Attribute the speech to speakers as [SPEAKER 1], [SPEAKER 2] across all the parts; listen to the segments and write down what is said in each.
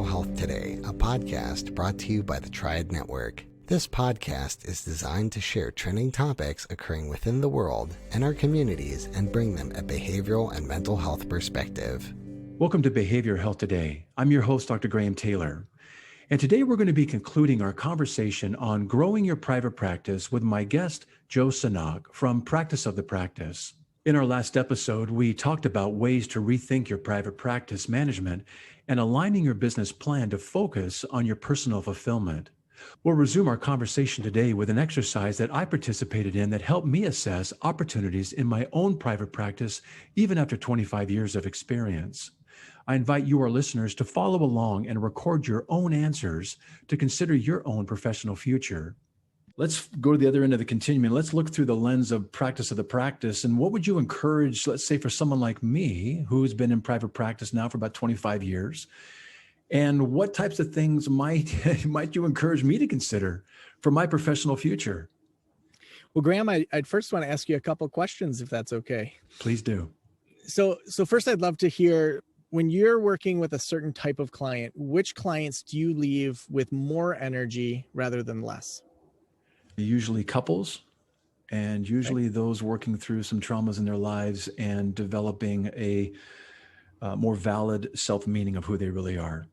[SPEAKER 1] Behavioral Health Today, a podcast brought to you by the Triad Network. This podcast is designed to share trending topics occurring within the world and our communities and bring them a behavioral and mental health perspective.
[SPEAKER 2] Welcome to Behavioral Health Today. I'm your host, Dr. Graham Taylor. And today we're going to be concluding our conversation on growing your private practice with my guest, Joe Sanok from Practice of the Practice. In our last episode, we talked about ways to rethink your private practice management and aligning your business plan to focus on your personal fulfillment. We'll resume our conversation today with an exercise that I participated in that helped me assess opportunities in my own private practice, even after 25 years of experience. I invite you, our listeners, to follow along and record your own answers to consider your own professional future. Let's go to the other end of the continuum and let's look through the lens of Practice of the Practice. And what would you encourage, let's say, for someone like me, who's been in private practice now for about 25 years? And what types of things might you encourage me to consider for my professional future?
[SPEAKER 3] Well, Graham, I'd first want to ask you a couple of questions, if that's okay.
[SPEAKER 2] Please do.
[SPEAKER 3] So first, I'd love to hear, when you're working with a certain type of client, which clients do you leave with more energy rather than less?
[SPEAKER 2] Usually couples, and usually those working through some traumas in their lives and developing a more valid self-meaning of who they really are.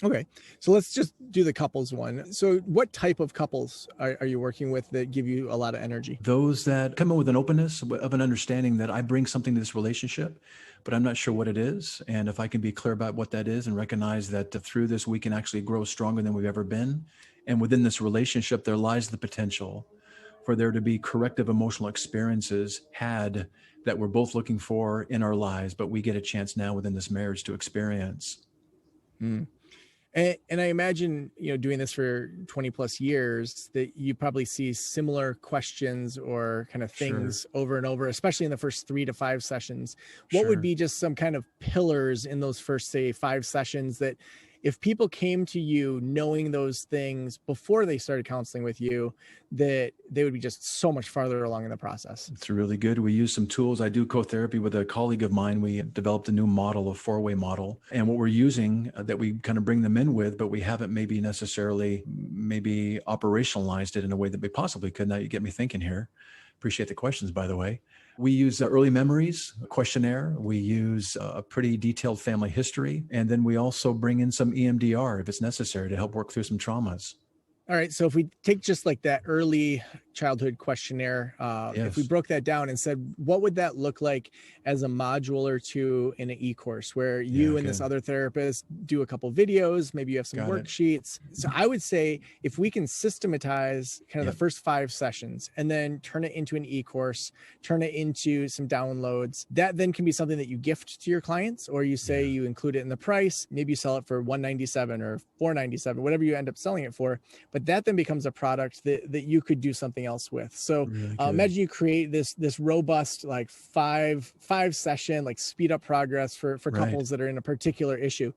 [SPEAKER 3] Okay, so let's just do the couples one. So what type of couples are you working with that give you a lot of energy?
[SPEAKER 2] Those that come in with an openness of an understanding that I bring something to this relationship, but I'm not sure what it is. And if I can be clear about what that is and recognize that through this, we can actually grow stronger than we've ever been. And within this relationship, there lies the potential for there to be corrective emotional experiences had that we're both looking for in our lives, but we get a chance now within this marriage to experience.
[SPEAKER 3] Mm. And I imagine, doing this for 20 plus years, that you probably see similar questions or kind of things over and over, especially in the first 3 to 5 sessions. What would be just some kind of pillars in those first, say, 5 sessions that if people came to you knowing those things before they started counseling with you, that they would be just so much farther along in the process?
[SPEAKER 2] It's really good. We use some tools. I do co-therapy with a colleague of mine. We developed a new model, a 4-way model. And what we're using that we kind of bring them in with, but we haven't maybe necessarily operationalized it in a way that we possibly could. Now you get me thinking here. Appreciate the questions, by the way. We use early memories, a questionnaire. We use a pretty detailed family history. And then we also bring in some EMDR if it's necessary to help work through some traumas.
[SPEAKER 3] All right. So if we take just like that early childhood questionnaire, if we broke that down and said, what would that look like as a module or two in an e-course where you and this other therapist do a couple videos, maybe you have some worksheets. So I would say if we can systematize kind of the first 5 sessions and then turn it into an e-course, turn it into some downloads, that then can be something that you gift to your clients, or you say you include it in the price. Maybe you sell it for $197 or $497, whatever you end up selling it for. But that then becomes a product that you could do something else with. So imagine you create this robust, like five session, like speed up progress for couples that are in a particular issue.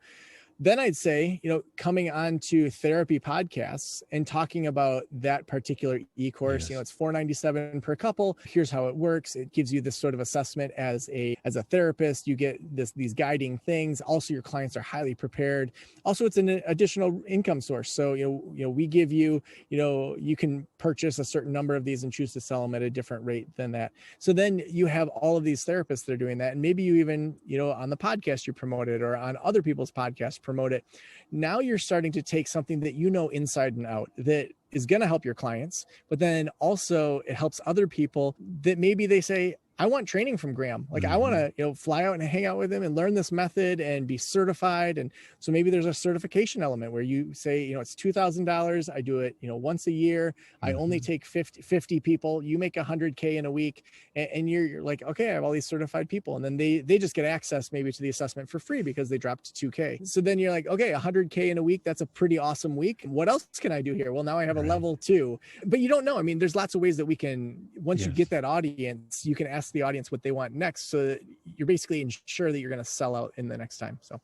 [SPEAKER 3] Then I'd say, coming on to therapy podcasts and talking about that particular e-course, it's $497 per couple. Here's how it works. It gives you this sort of assessment as a therapist. You get these guiding things. Also, your clients are highly prepared. Also, it's an additional income source. So, we give you, you can purchase a certain number of these and choose to sell them at a different rate than that. So then you have all of these therapists that are doing that. And maybe you even, on the podcast you promote it, or on other people's podcasts, promote it. Now you're starting to take something that inside and out that is going to help your clients, but then also it helps other people that maybe they say, I want training from Graham. Like I want to, fly out and hang out with him and learn this method and be certified. And so maybe there's a certification element where you say, it's $2,000. I do it, once a year. I only take 50 people. You make $100K in a week. And you're like, okay, I have all these certified people. And then they just get access maybe to the assessment for free because they dropped to 2K. So then you're like, okay, $100K in a week. That's a pretty awesome week. What else can I do here? Well, now I have a level 2, but you don't know. I mean, there's lots of ways that we can, once you get that audience, you can ask the audience what they want next, so that you're basically ensure that you're going to sell out in the next time. So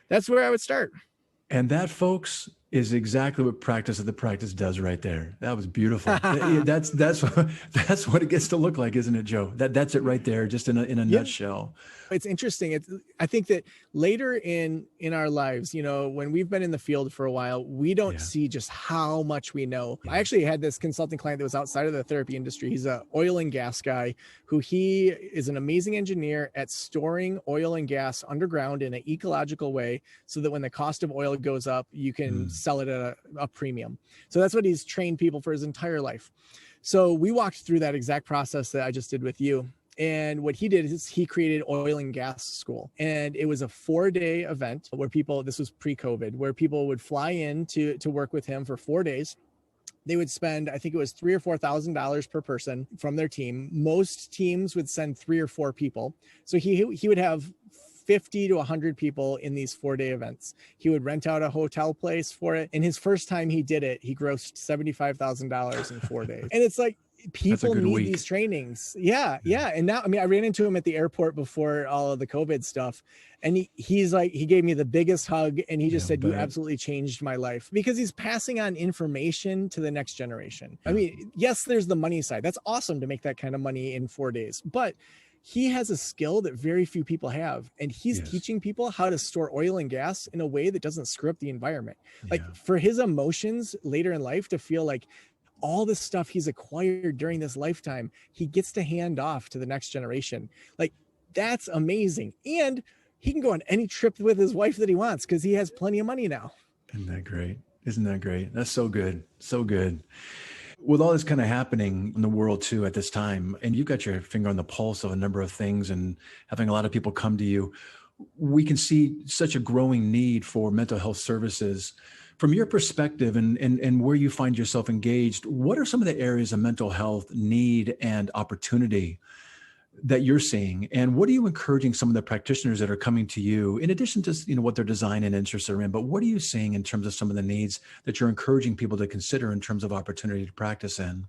[SPEAKER 3] that's where I would start.
[SPEAKER 2] And that, folks, is exactly what Practice of the Practice does right there. That was beautiful. That's what it gets to look like, isn't it, Joe? That's it right there, just in a nutshell.
[SPEAKER 3] It's interesting. I think that later in our lives, when we've been in the field for a while, we don't see just how much we know. I actually had this consulting client that was outside of the therapy industry. He's an oil and gas guy he is an amazing engineer at storing oil and gas underground in an ecological way so that when the cost of oil goes up, you can sell it at a premium. So that's what he's trained people for his entire life. So we walked through that exact process that I just did with you. And what he did is he created oil and gas school. And it was a 4-day event where this was pre-COVID, where people would fly in to work with him for 4 days. They would spend, I think it was $3,000 or $4,000 per person from their team. Most teams would send 3 or 4 people. So he would have 50 to 100 people in these 4-day events. He would rent out a hotel place for it. And his first time he did it, he grossed $75,000 in 4 days. And it's like, people need these trainings. Yeah. And now, I ran into him at the airport before all of the COVID stuff. And he's like, he gave me the biggest hug. And he just said, you absolutely changed my life, because he's passing on information to the next generation. I mean, yes, there's the money side. That's awesome to make that kind of money in 4 days, but he has a skill that very few people have. And he's teaching people how to store oil and gas in a way that doesn't screw up the environment. Like for his emotions later in life to feel like all the stuff he's acquired during this lifetime, he gets to hand off to the next generation. Like, that's amazing. And he can go on any trip with his wife that he wants because he has plenty of money now.
[SPEAKER 2] Isn't that great? Isn't that great? That's so good. So good. With all this kind of happening in the world too at this time, and you've got your finger on the pulse of a number of things and having a lot of people come to you, we can see such a growing need for mental health services. From your perspective and where you find yourself engaged, what are some of the areas of mental health need and opportunity that you're seeing? And what are you encouraging some of the practitioners that are coming to you, in addition to what their design and interests are in, but what are you seeing in terms of some of the needs that you're encouraging people to consider in terms of opportunity to practice in?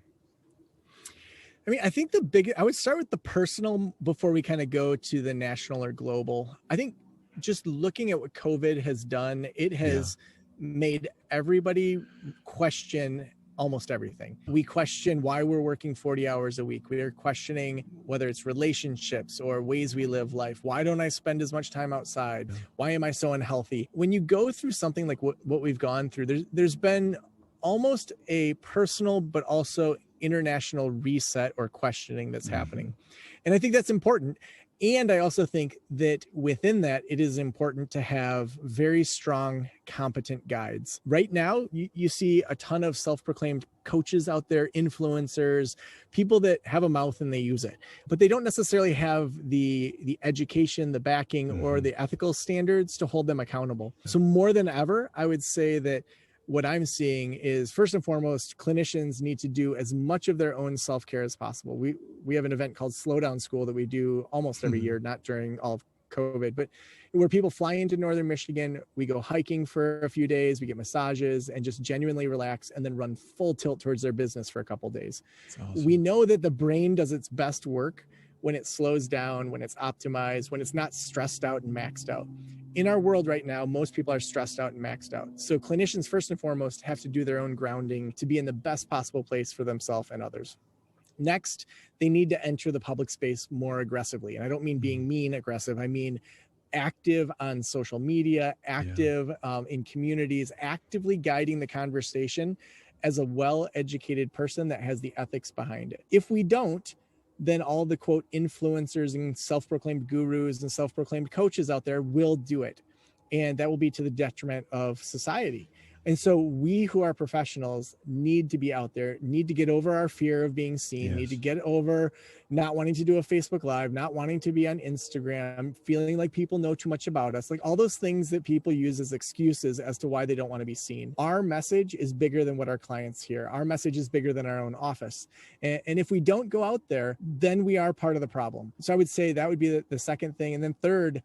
[SPEAKER 3] I mean, I think I would start with the personal before we kind of go to the national or global. I think just looking at what COVID has done, it has made everybody question almost everything. We question why we're working 40 hours a week. We are questioning whether it's relationships or ways we live life. Why don't I spend as much time outside? Why am I so unhealthy? When you go through something like what we've gone through, there's been almost a personal, but also international reset or questioning that's happening. And I think that's important. And I also think that within that, it is important to have very strong, competent guides. Right now, you see a ton of self-proclaimed coaches out there, influencers, people that have a mouth and they use it, but they don't necessarily have the education, the backing, or the ethical standards to hold them accountable. So more than ever, I would say that what I'm seeing is, first and foremost, clinicians need to do as much of their own self-care as possible. We have an event called Slow Down School that we do almost every year, not during all of COVID, but where people fly into Northern Michigan, we go hiking for a few days, we get massages and just genuinely relax and then run full tilt towards their business for a couple of days. Awesome. We know that the brain does its best work when it slows down, when it's optimized, when it's not stressed out and maxed out. In our world right now, most people are stressed out and maxed out. So clinicians, first and foremost, have to do their own grounding to be in the best possible place for themselves and others. Next, they need to enter the public space more aggressively. And I don't mean being mean aggressive. I mean active on social media, active in communities, actively guiding the conversation as a well-educated person that has the ethics behind it. If we don't, then all the quote influencers and self-proclaimed gurus and self-proclaimed coaches out there will do it. And that will be to the detriment of society. And so we who are professionals need to be out there, need to get over our fear of being seen, need to get over not wanting to do a Facebook Live, not wanting to be on Instagram, feeling like people know too much about us, like all those things that people use as excuses as to why they don't want to be seen. Our message is bigger than what our clients hear. Our message is bigger than our own office. And if we don't go out there, then we are part of the problem. So I would say that would be the second thing. And then third,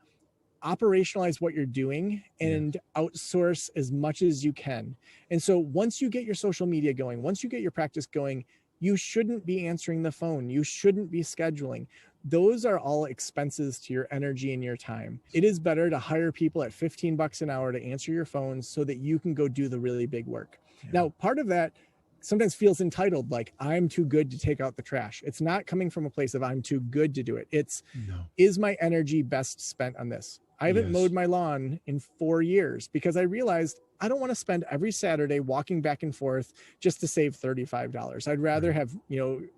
[SPEAKER 3] operationalize what you're doing and outsource as much as you can. And so once you get your social media going, once you get your practice going, you shouldn't be answering the phone. You shouldn't be scheduling. those are all expenses to your energy and your time. It is better to hire people at $15 an hour to answer your phones so that you can go do the really big work. Yeah. Now, part of that sometimes feels entitled, like I'm too good to take out the trash. It's not coming from a place of I'm too good to do it. It's, is my energy best spent on this? I haven't mowed my lawn in 4 years because I realized I don't want to spend every Saturday walking back and forth just to save $35. I'd rather have,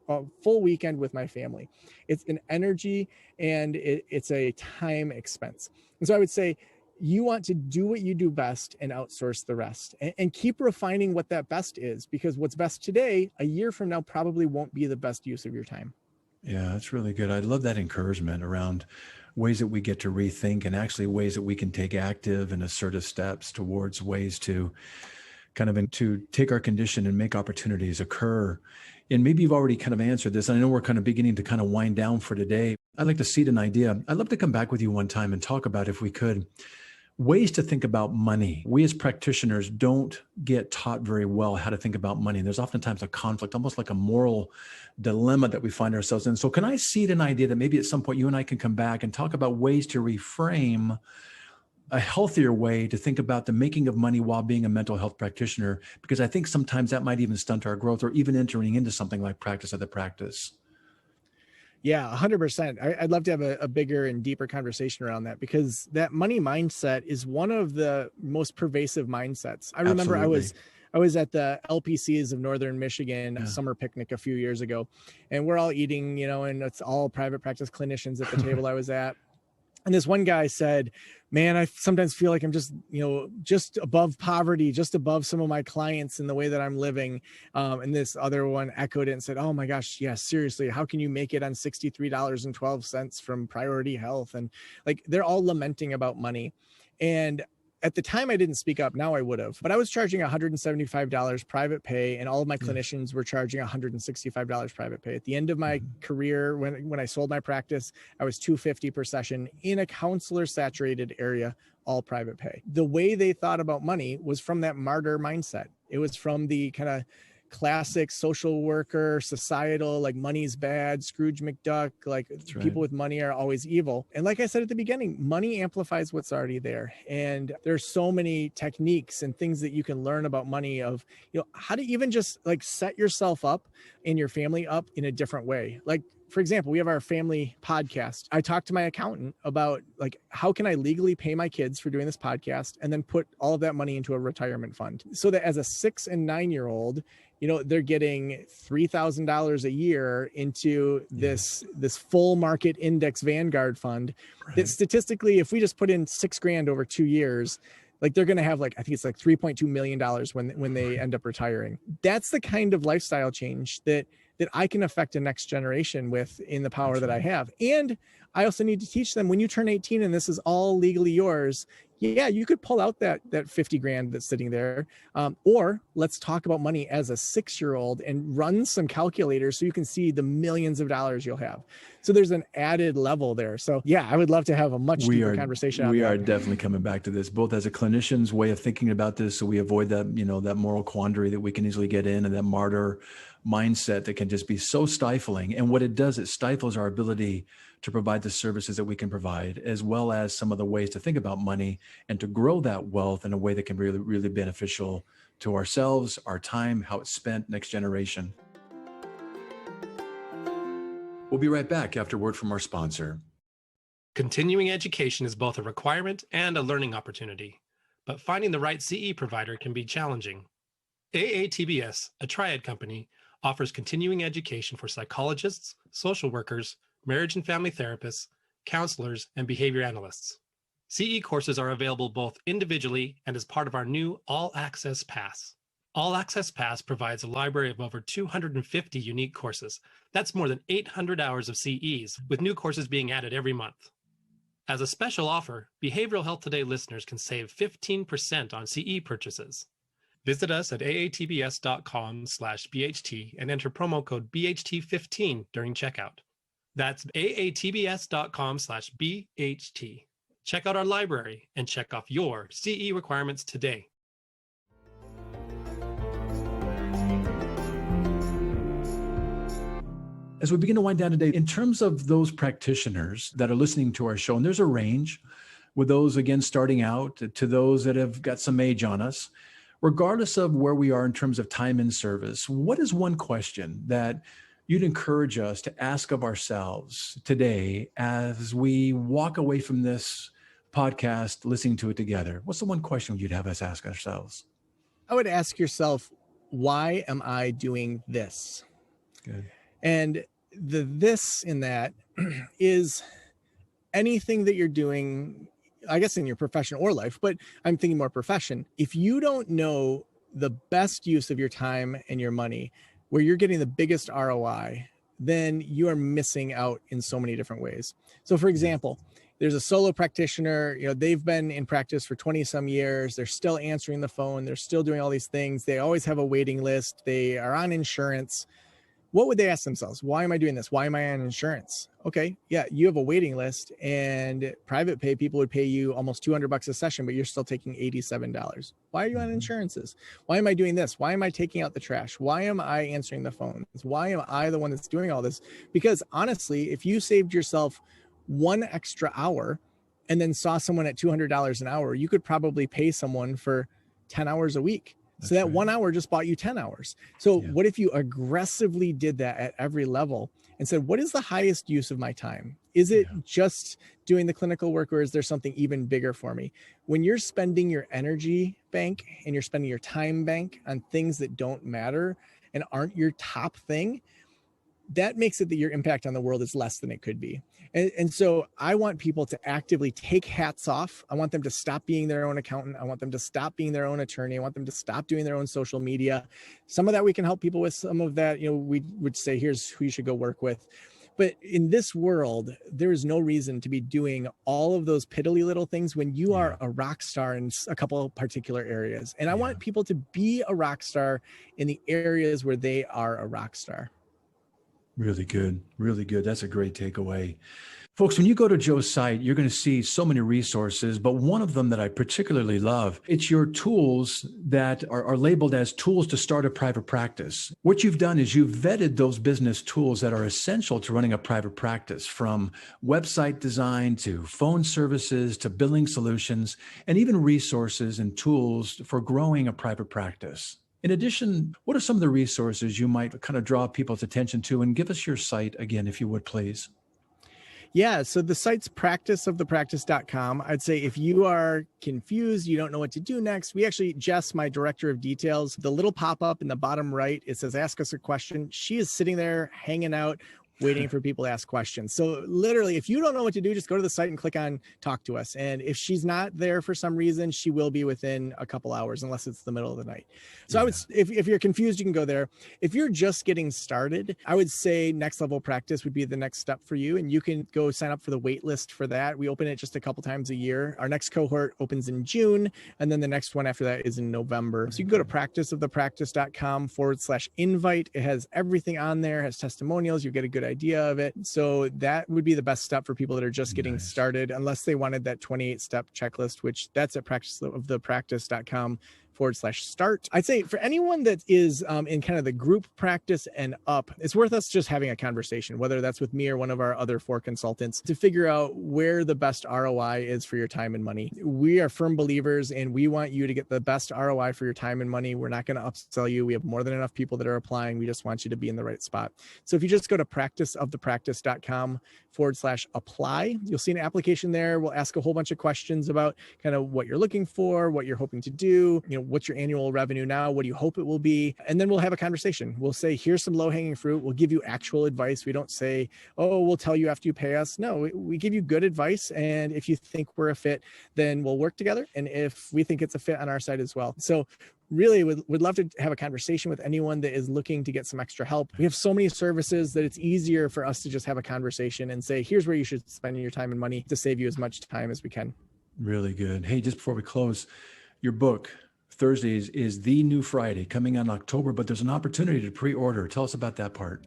[SPEAKER 3] a full weekend with my family. It's an energy and it's a time expense. And so I would say you want to do what you do best and outsource the rest, and keep refining what that best is, because what's best today, a year from now, probably won't be the best use of your time.
[SPEAKER 2] Yeah, that's really good. I love that encouragement around ways that we get to rethink, and actually ways that we can take active and assertive steps towards ways to to take our condition and make opportunities occur. And maybe you've already kind of answered this. I know we're kind of beginning to kind of wind down for today. I'd like to seed an idea. I'd love to come back with you one time and talk about, if we could, ways to think about money. We as practitioners don't get taught very well how to think about money. There's oftentimes a conflict, almost like a moral dilemma that we find ourselves in. So can I seed an idea that maybe at some point you and I can come back and talk about ways to reframe a healthier way to think about the making of money while being a mental health practitioner? Because I think sometimes that might even stunt our growth, or even entering into something like practice of the practice.
[SPEAKER 3] Yeah, 100%. I'd love to have a bigger and deeper conversation around that, because that money mindset is one of the most pervasive mindsets. I remember I was at the LPCs of Northern Michigan summer picnic a few years ago, and we're all eating, and it's all private practice clinicians at the table I was at. And this one guy said, man, I sometimes feel like I'm just, just above poverty, just above some of my clients in the way that I'm living. And this other one echoed it and said, oh my gosh, yeah, seriously, how can you make it on $63.12 from Priority Health? And like, they're all lamenting about money. And at the time I didn't speak up, now I would have, but I was charging $175 private pay, and all of my clinicians were charging $165 private pay. At the end of my career, when I sold my practice, I was $250 per session in a counselor saturated area, all private pay. The way they thought about money was from that martyr mindset. It was from the kind of classic social worker, societal, like money's bad, Scrooge McDuck, like people with money are always evil. And like I said at the beginning, money amplifies what's already there. And there's so many techniques and things that you can learn about money of, how to even just like set yourself up and your family up in a different way. Like, for example, we have our family podcast. I talked to my accountant about like, how can I legally pay my kids for doing this podcast and then put all of that money into a retirement fund, so that as a 6 and 9-year-old, they're getting $3,000 a year into this full market index Vanguard fund that statistically, if we just put in $6,000 over 2 years, like they're going to have I think it's like $3.2 million when they end up retiring. That's the kind of lifestyle change that I can affect a next generation with in the power that I have. And I also need to teach them, when you turn 18 and this is all legally yours, you could pull out that $50,000 that's sitting there. Or let's talk about money as a 6-year-old and run some calculators so you can see the millions of dollars you'll have. So there's an added level there. So I would love to have a much deeper conversation.
[SPEAKER 2] We are definitely coming back to this, both as a clinician's way of thinking about this, so we avoid that, that moral quandary that we can easily get in, and that martyr mindset that can just be so stifling. And what it does, it stifles our ability to provide the services that we can provide, as well as some of the ways to think about money and to grow that wealth in a way that can be really, really beneficial to ourselves, our time, how it's spent, next generation. We'll be right back after word from our sponsor.
[SPEAKER 4] Continuing education is both a requirement and a learning opportunity, but finding the right CE provider can be challenging. AATBS, a triad company, offers continuing education for psychologists, social workers, marriage and family therapists, counselors, and behavior analysts. CE courses are available both individually and as part of our new All Access Pass. All Access Pass provides a library of over 250 unique courses. That's more than 800 hours of CEs, with new courses being added every month. As a special offer, Behavioral Health Today listeners can save 15% on CE purchases. Visit us at aatbs.com/BHT and enter promo code BHT15 during checkout. That's aatbs.com/BHT. Check out our library and check off your CE requirements today.
[SPEAKER 2] as we begin to wind down today, in terms of those practitioners that are listening to our show, and there's a range with those, again, starting out to those that have got some age on us, regardless of where we are in terms of time in service, what is one question that you'd encourage us to ask of ourselves today as we walk away from this podcast, listening to it together? What's the one question you'd have us ask ourselves?
[SPEAKER 3] I would ask yourself, why am I doing this?
[SPEAKER 2] Good.
[SPEAKER 3] And the this in that is anything that you're doing, I guess in your profession or life, but I'm thinking more profession. If you don't know the best use of your time and your money, where you're getting the biggest ROI, then you are missing out in so many different ways. So for example, there's a solo practitioner, they've been in practice for 20 some years. They're still answering the phone. They're still doing all these things. They always have a waiting list. They are on insurance. What would they ask themselves? Why am I doing this? Why am I on insurance? Okay. Yeah. You have a waiting list, and private pay people would pay you almost $200 a session, but you're still taking $87. Why are you on insurances? Why am I doing this? Why am I taking out the trash? Why am I answering the phones? Why am I the one that's doing all this? Because honestly, if you saved yourself one extra hour and then saw someone at $200 an hour, you could probably pay someone for 10 hours a week. So that 1 hour just bought you 10 hours. So what if you aggressively did that at every level and said, what is the highest use of my time? Is it just doing the clinical work, or is there something even bigger for me? When you're spending your energy bank and you're spending your time bank on things that don't matter and aren't your top thing, that makes it that your impact on the world is less than it could be. And so I want people to actively take hats off. I want them to stop being their own accountant. I want them to stop being their own attorney. I want them to stop doing their own social media. Some of that we can help people with. Some of that, we would say, here's who you should go work with. But in this world, there is no reason to be doing all of those piddly little things when you are a rock star in a couple of particular areas. And I want people to be a rock star in the areas where they are a rock star.
[SPEAKER 2] Really good. Really good. That's a great takeaway. Folks, when you go to Joe's site, you're going to see so many resources, but one of them that I particularly love, it's your tools that are labeled as tools to start a private practice. What you've done is you've vetted those business tools that are essential to running a private practice, from website design to phone services to billing solutions, and even resources and tools for growing a private practice. In addition, what are some of the resources you might kind of draw people's attention to? And give us your site again, if you would, please.
[SPEAKER 3] Yeah, so the site's practiceofthepractice.com. I'd say if you are confused, you don't know what to do next, we actually, Jess, my director of details, the little pop-up in the bottom right, it says, ask us a question. She is sitting there hanging out, waiting for people to ask questions. So literally, if you don't know what to do, just go to the site and click on talk to us. And if she's not there for some reason, she will be within a couple hours, unless it's the middle of the night. So I would, if you're confused, you can go there. If you're just getting started, I would say Next Level Practice would be the next step for you. And you can go sign up for the wait list for that. We open it just a couple times a year. Our next cohort opens in June. And then the next one after that is in November. So you can go to practiceofthepractice.com/invite. It has everything on there, it has testimonials. You get a good idea of it. So that would be the best step for people that are just getting started, unless they wanted that 28-step checklist, which that's at practiceofthepractice.com/start. I'd say for anyone that is in kind of the group practice and up, it's worth us just having a conversation, whether that's with me or one of our other 4 consultants, to figure out where the best ROI is for your time and money. We are firm believers, and we want you to get the best ROI for your time and money. We're not going to upsell you. We have more than enough people that are applying. We just want you to be in the right spot. So if you just go to practiceofthepractice.com/apply, you'll see an application there. We'll ask a whole bunch of questions about kind of what you're looking for, what you're hoping to do, what's your annual revenue now? What do you hope it will be? And then we'll have a conversation. We'll say, here's some low-hanging fruit. We'll give you actual advice. We don't say, oh, we'll tell you after you pay us. No, we give you good advice. And if you think we're a fit, then we'll work together. And if we think it's a fit on our side as well. So really would love to have a conversation with anyone that is looking to get some extra help. We have so many services that it's easier for us to just have a conversation and say, here's where you should spend your time and money to save you as much time as we can.
[SPEAKER 2] Really good. Hey, just before we close, your book, Thursdays, is The New Friday, coming on October, but there's an opportunity to pre-order. Tell us about that part.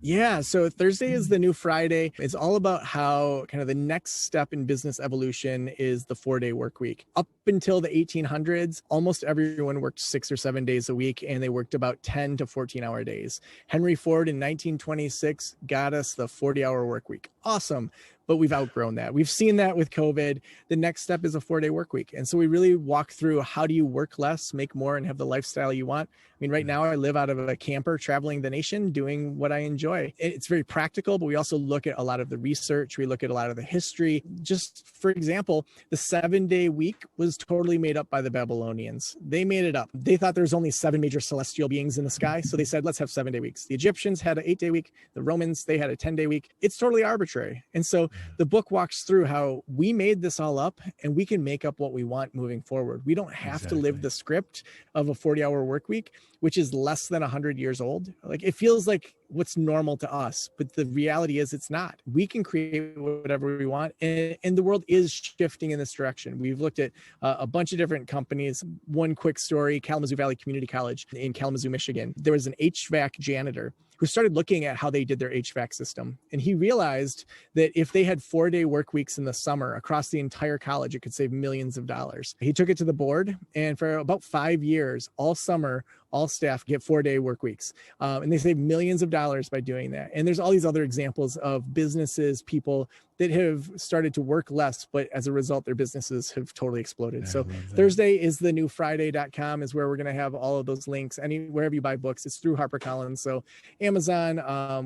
[SPEAKER 3] Yeah. So Thursday is the new Friday. It's all about how kind of the next step in business evolution is the 4-day work week. Up until the 1800s, almost everyone worked 6 or 7 days a week, and they worked about 10 to 14-hour days. Henry Ford in 1926 got us the 40-hour work week. Awesome. But we've outgrown that. We've seen that with COVID. The next step is a 4-day work week. And so we really walk through, how do you work less, make more, and have the lifestyle you want? I mean, right now I live out of a camper traveling the nation, doing what I enjoy. It's very practical, but we also look at a lot of the research. We look at a lot of the history. Just for example, the 7-day week was totally made up by the Babylonians. They made it up. They thought there was only 7 major celestial beings in the sky. So they said, let's have 7-day weeks. The Egyptians had an 8-day week. The Romans, they had a 10-day week. It's totally arbitrary. And so the book walks through how we made this all up, and we can make up what we want moving forward. We don't have to live the script of a 40-hour work week, which is less than 100 years old. Like, it feels like what's normal to us, but the reality is it's not. We can create whatever we want, and the world is shifting in this direction. We've looked at a bunch of different companies. One quick story: Kalamazoo Valley Community College in Kalamazoo, Michigan. There was an HVAC janitor who started looking at how they did their HVAC system. And he realized that if they had 4-day work weeks in the summer across the entire college, it could save millions of dollars. He took it to the board, and for about 5 years, all summer, all staff get 4-day work weeks. And they save millions of dollars by doing that. And there's all these other examples of businesses, people that have started to work less, but as a result, their businesses have totally exploded. So Thursday is the new Friday.com is where we're going to have all of those links. Wherever you buy books, it's through HarperCollins. So Amazon,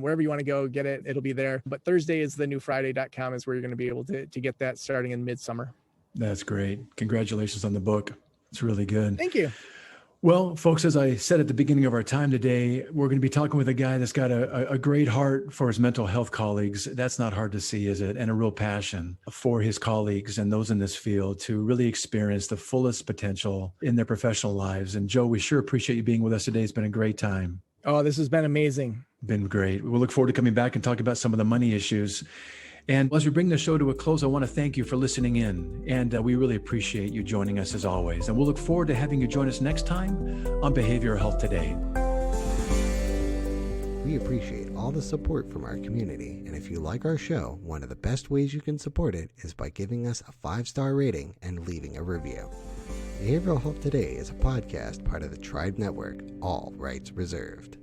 [SPEAKER 3] wherever you want to go, get it, it'll be there. But Thursday is the new Friday.com is where you're going to be able to get that starting in midsummer.
[SPEAKER 2] That's great. Congratulations on the book. It's really good.
[SPEAKER 3] Thank you.
[SPEAKER 2] Well, folks, as I said at the beginning of our time today, we're going to be talking with a guy that's got a great heart for his mental health colleagues. That's not hard to see, is it? And a real passion for his colleagues and those in this field to really experience the fullest potential in their professional lives. And Joe, we sure appreciate you being with us today. It's been a great time.
[SPEAKER 3] Oh, this has been amazing.
[SPEAKER 2] Been great. We'll look forward to coming back and talking about some of the money issues. And as we bring the show to a close, I want to thank you for listening in. And we really appreciate you joining us as always. And we'll look forward to having you join us next time on Behavioral Health Today.
[SPEAKER 1] We appreciate all the support from our community. And if you like our show, one of the best ways you can support it is by giving us a 5-star rating and leaving a review. Behavioral Health Today is a podcast part of the Tribe Network, all rights reserved.